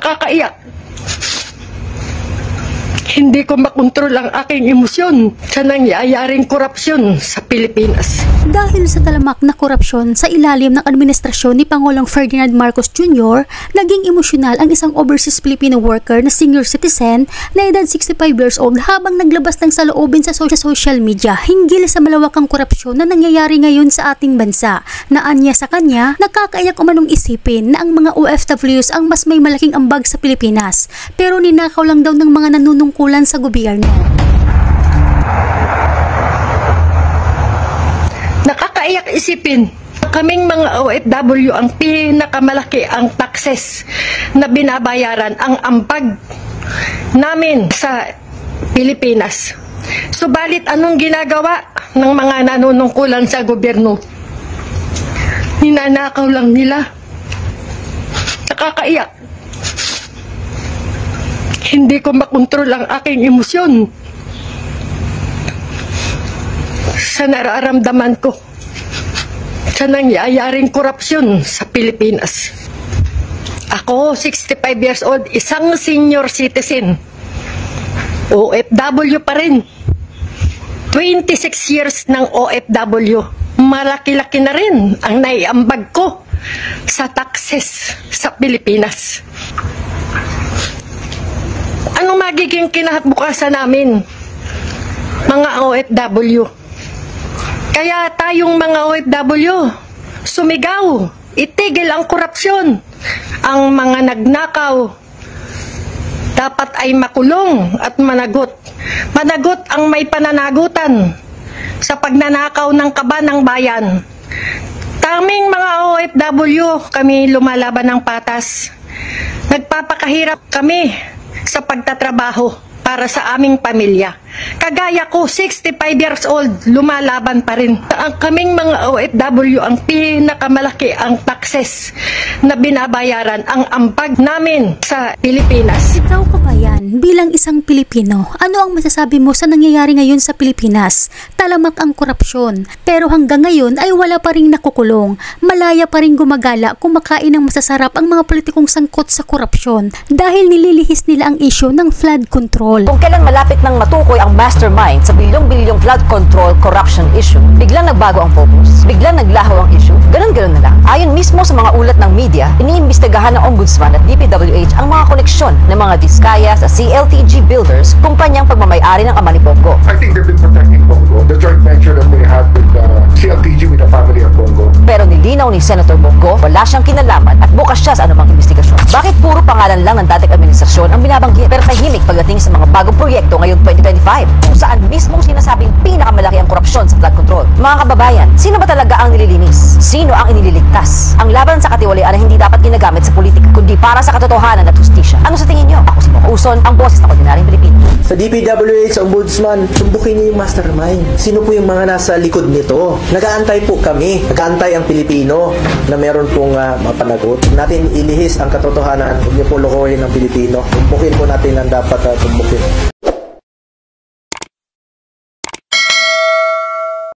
Nakakaiyak. Hindi ko makontrol ang aking emosyon sa nangyayaring korupsyon sa Pilipinas. Dahil sa talamak na korupsyon sa ilalim ng administrasyon ni Pangulong Ferdinand Marcos Jr., naging emosyonal ang isang overseas Filipino worker na senior citizen na edad 65 years old habang naglabas ng saloobin sa social media hinggil sa malawakang korupsyon na nangyayari ngayon sa ating bansa. Naanya sa kanya, nakakaiyak umanong isipin na ang mga OFWs ang mas may malaking ambag sa Pilipinas, pero ninakaw lang daw ng mga nanunungkulan sa gobyerno. Nakakaiyak isipin, kaming mga OFW ang pinakamalaki ang taxes na binabayaran, ang ambag namin sa Pilipinas. Subalit anong ginagawa ng mga nanunungkulan sa gobyerno? Ninanakaw lang nila. Nakakaiyak. Hindi ko makontrol ang aking emosyon sa nararamdaman ko sa nangyayaring korupsyon sa Pilipinas. Ako, 65 years old, isang senior citizen. OFW pa rin. 26 years ng OFW. Malaki-laki na rin ang naiambag ko sa taxes sa Pilipinas. Ano magiging kinabukasan namin, mga OFW? Kaya tayong mga OFW, sumigaw, itigil ang korupsyon. Ang mga nagnakaw, dapat ay makulong at managot. Managot ang may pananagutan sa pagnanakaw ng kaba ng bayan. Kaming mga OFW, kami lumalaban ng patas. Nagpapakahirap kami sa pagtatrabaho para sa aming pamilya. Kagaya ko, 65 years old, lumalaban pa rin. Ang kaming mga OFW ang pinakamalaki ang taxes na binabayaran, ang ambag namin sa Pilipinas. Ikaw kabayan, bilang isang Pilipino, ano ang masasabi mo sa nangyayari ngayon sa Pilipinas? Talamak ang korupsyon, pero hanggang ngayon ay wala pa rin nakukulong. Malaya pa rin gumagala, kumakain ng masasarap ang mga politikong sangkot sa korupsyon dahil nililihis nila ang issue ng flood control. Kung kailan malapit ng matukoy ang mastermind sa bilyong-bilyong flood control corruption issue, biglang nagbago ang focus, biglang naglaho ang issue, ganun-ganun na lang. Ayon mismo sa mga ulat ng media, iniimbestigahan ng Ombudsman at DPWH ang mga koneksyon ng mga diskaya sa CLTG Builders, kumpanyang pagmamayari ng ama ni Bongo. I think they've been protecting Bongo, the joint venture that they had with CLTG with the family of Bongo. Pero nilinaw ni Senator Bongo, wala siyang kinalaman at bukas siya sa anumang investigasyon. Bakit puro pangalan lang ng dating administrasyon ang binabanggit, pero tahimik pagdating sa mga bagong proyekto ngayong 2025, kung saan mismong sinasabing pinakamalaki ang korupsyon sa flood control? Mga kababayan, sino ba talaga ang nililinis? Sino ang inililigtas? Ang laban sa katiwalian ay hindi dapat ginagamit sa politika, kundi para sa katotohanan at hustisya. Ano sa tingin nyo? Ako si Mocha Uson, ang boses ng ordinaryong Pilipino. Sa DPWH, sa Ombudsman, tumbukin niyo yung mastermind. Sino po yung mga nasa likod nito? Nag-aantay po kami. Nag-aantay ang Pilipino na meron pong mapanagot. Natin ilihis ang katotohanan. Huwag niyo po lokohin ng Pilipino. Tumbukin po natin ang dapat tumbukin.